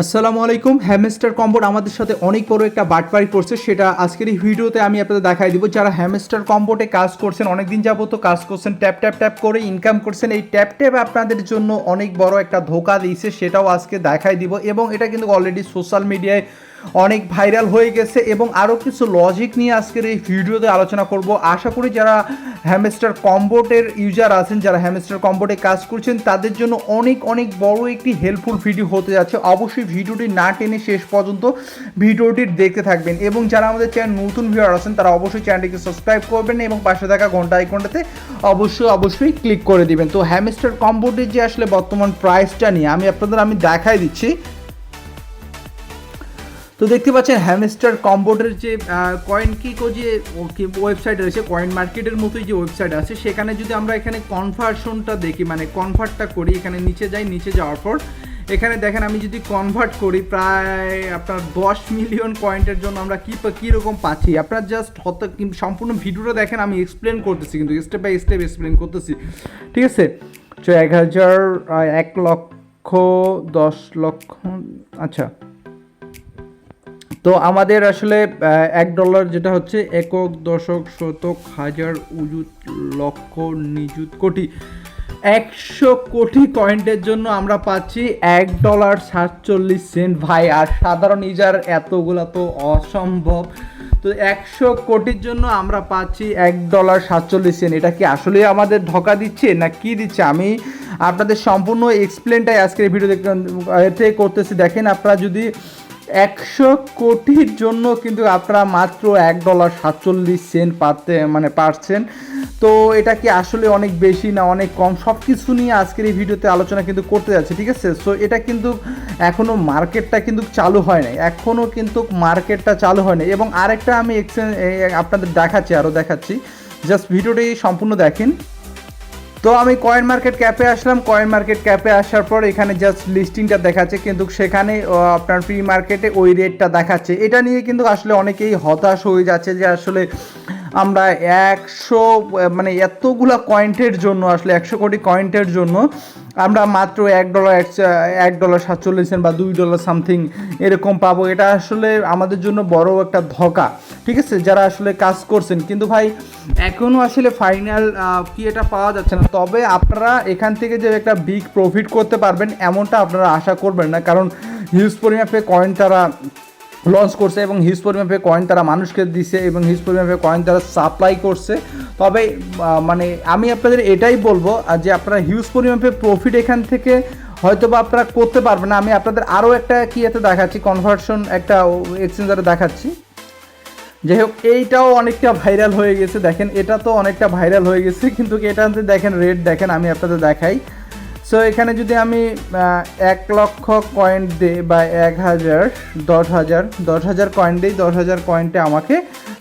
আসসালামু আলাইকুম। হ্যামস্টার কম্বোট আমাদের সাথে অনেক বড় একটা বাটপারি করছে, সেটা আজকের এই ভিডিওতে আমি আপনাদের দেখাই দিব। যারা হ্যামস্টার কম্বোটে কাজ করছেন, অনেক দিন যাবত কাজ করছেন, ট্যাপ ট্যাপ ট্যাপ করে ইনকাম করছেন, এই ট্যাপ ট্যাপ আপনাদের জন্য অনেক বড় একটা ধোকা দিয়েছে, সেটাও আজকে দেখাই দিব। এবং এটা কিন্তু অলরেডি সোশ্যাল মিডিয়ায় অনেক ভাইরাল হয়ে গেছে এবং আরও কিছু লজিক নিয়ে আজকের এই ভিডিওতে আলোচনা করব। আশা করি যারা হ্যামস্টার কম্বোটের ইউজার আছেন, যারা হ্যামস্টার কম্বোটে কাজ করছেন, তাদের জন্য অনেক অনেক বড় একটি হেল্পফুল ভিডিও হতে যাচ্ছে। অবশ্যই ভিডিওটি না টেনে শেষ পর্যন্ত ভিডিওটি দেখতে থাকবেন। এবং যারা আমাদের চ্যানেল নতুন ভিউয়ার আছেন, তারা অবশ্যই চ্যানেলটিকে সাবস্ক্রাইব করবেন এবং পাশে থাকা ঘন্টা আইকনটাতে অবশ্যই ক্লিক করে দিবেন। তো হ্যামস্টার কম্বোটের যে আসলে বর্তমান প্রাইসটা নিয়ে আমি দেখাই দিচ্ছি। তো দেখতে পাচ্ছেন হ্যামস্টার কম্বোটের যে কয়েন কিকো যে ওয়েবসাইট রয়েছে, কয়েন মার্কেটের মতোই যে ওয়েবসাইট আছে, সেখানে যদি আমরা এখানে কনভার্সনটা দেখি, মানে কনভার্টটা করি, এখানে নিচে যাই, নিচে যাওয়ার পর এখানে দেখেন আমি যদি কনভার্ট করি প্রায় আপনার 10 মিলিয়ন পয়েন্টের জন্য আমরা কীরকম পাচ্ছি। আপনার জাস্ট সম্পূর্ণ ভিডিওটা দেখেন, আমি এক্সপ্লেন করতেছি, কিন্তু স্টেপ বাই স্টেপ এক্সপ্লেন করতেছি, ঠিক আছে। তো 1000, 1 লক্ষ, 10 লক্ষ, আচ্ছা। তো আমাদের আসলে $1 যেটা হচ্ছে একক, দশক, শতক, হাজার, উজুত, লক্ষ, নিযুত, কোটি, 100 কোটি কয়েন্টের জন্য আমরা পাচ্ছি $1.47 ভাই। আর সাধারণ ইউজার এতগুলো তো অসম্ভব। তো 100 কোটির জন্য আমরা পাচ্ছি $1.47। এটা কি আসলে আমাদের ধোঁকা দিচ্ছে না কি দিচ্ছে? আমি আপনাদের সম্পূর্ণ এক্সপ্লেনটাই আজকের ভিডিও দেখতে করতেছি। দেখেন, আপনারা যদি 100 কোটির জন্য কিন্তু আপনারা মাত্র $1.47 পাচ্ছেন। তো এটা কি আসলে অনেক বেশি না অনেক কম? সব কিছু নিয়ে আজকের এই ভিডিওতে আলোচনা কিন্তু করতে যাচ্ছে, ঠিক আছে। সো এটা কিন্তু এখনও মার্কেটটা কিন্তু চালু হয় নাই, এবং আরেকটা আমি আপনাদের দেখাচ্ছি, জাস্ট ভিডিওটি সম্পূর্ণ দেখেন। তো আমি কয়েন মার্কেট ক্যাপে আসলাম। কয়েন মার্কেট ক্যাপে আসার পর এখানে জাস্ট লিস্টিংটা দেখাচ্ছে, কিন্তু সেখানে আপনার প্রি মার্কেটে ওই রেটটা দেখাচ্ছে। এটা নিয়ে কিন্তু আসলে অনেকেই হতাশ হয়ে যাচ্ছে যে আসলে আমরা 100 এতগুলা কয়েন্টের জন্য, আসলে 100 কোটি কয়েন্টের জন্য আমরা মাত্র $1.47 বা $2 সামথিং এরকম পাবো। এটা আসলে আমাদের জন্য বড় একটা ধোঁকা, ঠিক আছে, যারা আসলে কাজ করছেন। কিন্তু ভাই এখনও আসলে ফাইনাল কি এটা পাওয়া যাচ্ছে না। তবে আপনারা এখান থেকে যে একটা বিগ প্রফিট করতে পারবেন এমনটা আপনারা আশা করবেন না, কারণ হিউজ পরিমাপে কয়েন তারা লঞ্চ করছে এবং হিউজ পরিমাপে কয়েন তারা মানুষকে দিছে এবং হিউজ পরিমাপে কয়েন তারা সাপ্লাই করছে। তবে আমি আপনাদের এটাই বলবো যে আপনারা হিউজ পরিমাপে প্রফিট এখান থেকে হয়তো বা আপনারা করতে পারবেন না। আমি আপনাদের আরও একটা দেখাচ্ছি, কনভার্সন একটা এক্সচেঞ্জারে দেখাচ্ছি। যাই হোক, এইটাও অনেকটা ভাইরাল হয়ে গেছে। দেখেন, এটা তো অনেকটা ভাইরাল হয়ে গেছে, কিন্তু এটাতে দেখেন রেট দেখেন, আমি আপনাদের দেখাই। সো এখানে যদি আমি 1 লক্ষ কয়েন দিই বা 1000, 10,000 কয়েন দিই, 10,000 কয়েনটে আমাকে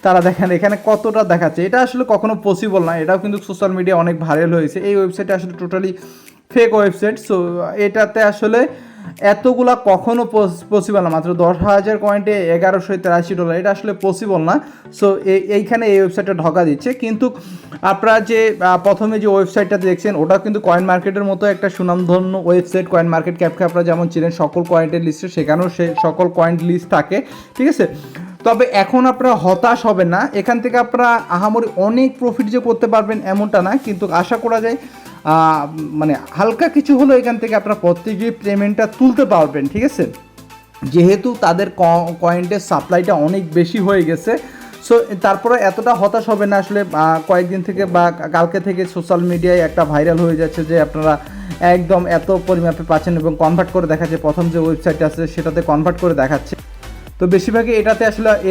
তারা দেখেন এখানে কতটা দেখাচ্ছে। এটা আসলে কখনো পসিবল না। এটাও কিন্তু সোশ্যাল মিডিয়া অনেক ভাইরাল হয়েছে। এই ওয়েবসাইটটা আসলে টোটালি ফেক ওয়েবসাইট। সো এটাতে আসলে এতগুলা কখনো পসিবল না। মাত্র 10,000 কয়েন্টে $1,183, এটা আসলে পসিবল না। সো এইখানে এই ওয়েবসাইটটা ঢোকা দিচ্ছে। কিন্তু আপনারা যে প্রথমে যে ওয়েবসাইটটা দেখছেন, ওটা কিন্তু কয়েন মার্কেটের মতো একটা সুনামধন্য ওয়েবসাইট। কয়েন মার্কেট ক্যাপকে আপনারা যেমন চিনেন সকল কয়েন্টের লিস্টে, সেখানেও সে সকল কয়েন্ট লিস্ট থাকে, ঠিক আছে। তবে এখন আপনারা হতাশ হবেন না, এখান থেকে আপনারা আহামরি অনেক প্রফিট যে করতে পারবেন এমনটা না, কিন্তু আশা করা যায় হালকা কিছু হলো এখান থেকে আপনারা প্রত্যেকটি পেমেন্টটা তুলতে পারবেন, ঠিক আছে, যেহেতু তাদের কয়েন্টের সাপ্লাইটা অনেক বেশি হয়ে গেছে। সো তারপরে এতটা হতাশ হবে না। আসলে কয়েকদিন থেকে বা কালকে থেকে সোশ্যাল মিডিয়ায় একটা ভাইরাল হয়ে যাচ্ছে যে আপনারা একদম এত পরিমাপে পাচ্ছেন এবং কনভার্ট করে দেখাচ্ছে। প্রথম যে ওয়েবসাইটটা আছে সেটাতে কনভার্ট করে দেখাচ্ছে। তো বেশিরভাগই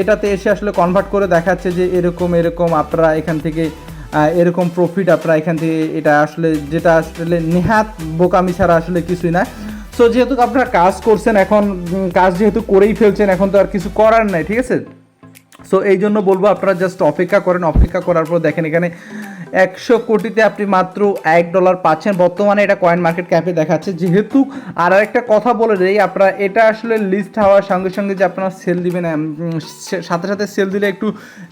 এটাতে এসে আসলে কনভার্ট করে দেখাচ্ছে যে এরকম আপনারা এখান থেকে এরকম প্রফিট আপনারা এখান থেকে, এটা আসলে যেটা আসলে নেহাত বোকামি ছাড়া আসলে কিছুই না। সো যেহেতু আপনারা কাজ করছেন, এখন কাজ যেহেতু করেই ফেলছেন, এখন তো আর কিছু করার নাই, ঠিক আছে। সো এই জন্য বলবো আপনারা জাস্ট অপেক্ষা করেন। অপেক্ষা করার পর দেখেন এখানে 100 কোটিতে আপনি মাত্র $1 পাচ্ছেন। বর্তমানে এটা কয়েন মার্কেট ক্যাপে দেখাচ্ছে। যেহেতু আর একটা কথা বলে দেই, আপনারা এটা আসলে লিস্ট হওয়ার সঙ্গে সঙ্গে যে আপনারা সেল দিবেন, সাথে সাথে সেল দিলে একটু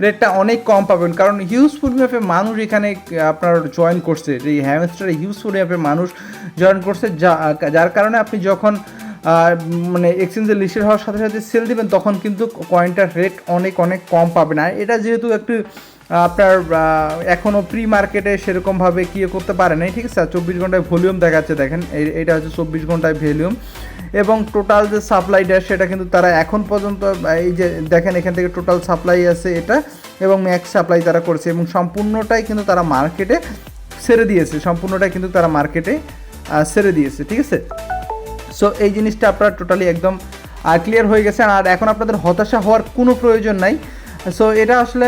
রেটটা অনেক কম পাবেন, কারণ হিউজ পরিমাপে মানুষ এখানে আপনার জয়েন করছে। এই হ্যামস্টারে হিউজ পরিমাপে মানুষ জয়েন করছে, যার কারণে আপনি যখন মানে এক্সচেঞ্জে লিস্টেড হওয়ার সাথে সাথে সেল দিবেন, তখন কিন্তু কয়েনটার রেট অনেক অনেক কম পাবেন। আর এটা যেহেতু একটু আপনার এখনও প্রি মার্কেটে সেরকমভাবে কী করতে পারে নাই, ঠিক আছে। 24 ঘন্টায় ভলিউম দেখাচ্ছে, দেখেন এইটা হচ্ছে 24 ঘন্টায় ভলিউম, এবং টোটাল যে সাপ্লাইটা সেটা কিন্তু তারা এখন পর্যন্ত এই যে দেখেন এখান থেকে টোটাল সাপ্লাই আছে এটা, এবং ম্যাক্স সাপ্লাই তারা করছে, এবং সম্পূর্ণটাই কিন্তু তারা মার্কেটে ছেড়ে দিয়েছে, সম্পূর্ণটাই কিন্তু তারা মার্কেটে ছেড়ে দিয়েছে, ঠিক আছে। সো এই জিনিসটা আপনারা টোটালি একদম ক্লিয়ার হয়ে গেছে, আর এখন আপনাদের হতাশা হওয়ার কোনো প্রয়োজন নাই। সো এটা আসলে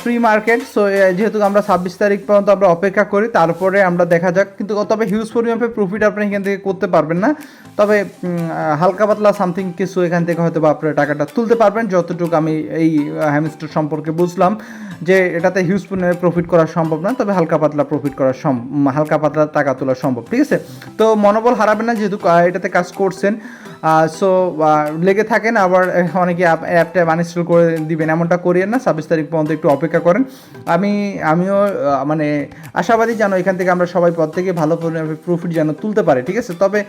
প্রি মার্কেট। সো যেহেতু আমরা 26 তারিখ পর্যন্ত আমরা অপেক্ষা করি, তারপরে আমরা দেখা যাক। কিন্তু তবে হিউজ পরিমাণে প্রফিট আপনি এখান থেকে করতে পারবেন না, তবে হালকা পাতলা সামথিং কিছু এখান থেকে হয়তো বা আপনার টাকাটা তুলতে পারবেন, যতটুকু আমি এই হ্যামস্টার সম্পর্কে বুঝলাম, যে এটাতে হিউজ পরিমাণে প্রফিট করা সম্ভব না, তবে হালকা পাতলা প্রফিট করা হালকা পাতলা টাকা তোলা সম্ভব, ঠিক আছে। তো মনোবল হারাবেন না, যেহেতু এটাতে কাজ করছেন। সো লেগে থাকেন, আবার অনেকে অ্যাপটা আনইনস্টল করে দিবেন, এমনটা করিয়েন না। 26 তারিখ পর্যন্ত একটু অপেক্ষা করেন। আমিও মানে আশাবাদী যেন এখান থেকে আমরা সবাই পর থেকে ভালো প্রফিট যেন তুলতে পারে, ঠিক আছে। তবে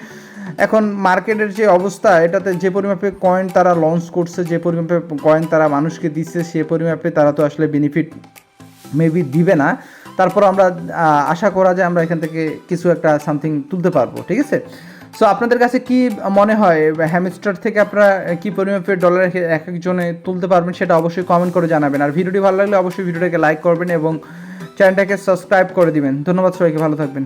এখন মার্কেটের যে অবস্থা, এটাতে যে পরিমাপে কয়েন তারা লঞ্চ করছে, যে পরিমাপে কয়েন তারা মানুষকে দিচ্ছে, সে পরিমাপে তারা তো আসলে বেনিফিট মেবি দিবে না। তারপর আমরা আশা করা যায় আমরা এখান থেকে কিছু একটা সামথিং তুলতে পারবো, ঠিক আছে। সো আপনাদের কাছে কি মনে হয় হ্যামস্টার থেকে আপনারা কি পরিমাপের ডলার এক একজনে তুলতে পারবেন, সেটা অবশ্যই কমেন্ট করে জানাবেন। আর ভিডিওটি ভালো লাগলে অবশ্যই ভিডিওটাকে লাইক করবেন এবং চ্যানেলটাকে সাবস্ক্রাইব করে দিবেন। ধন্যবাদ সবাইকে, ভালো থাকবেন।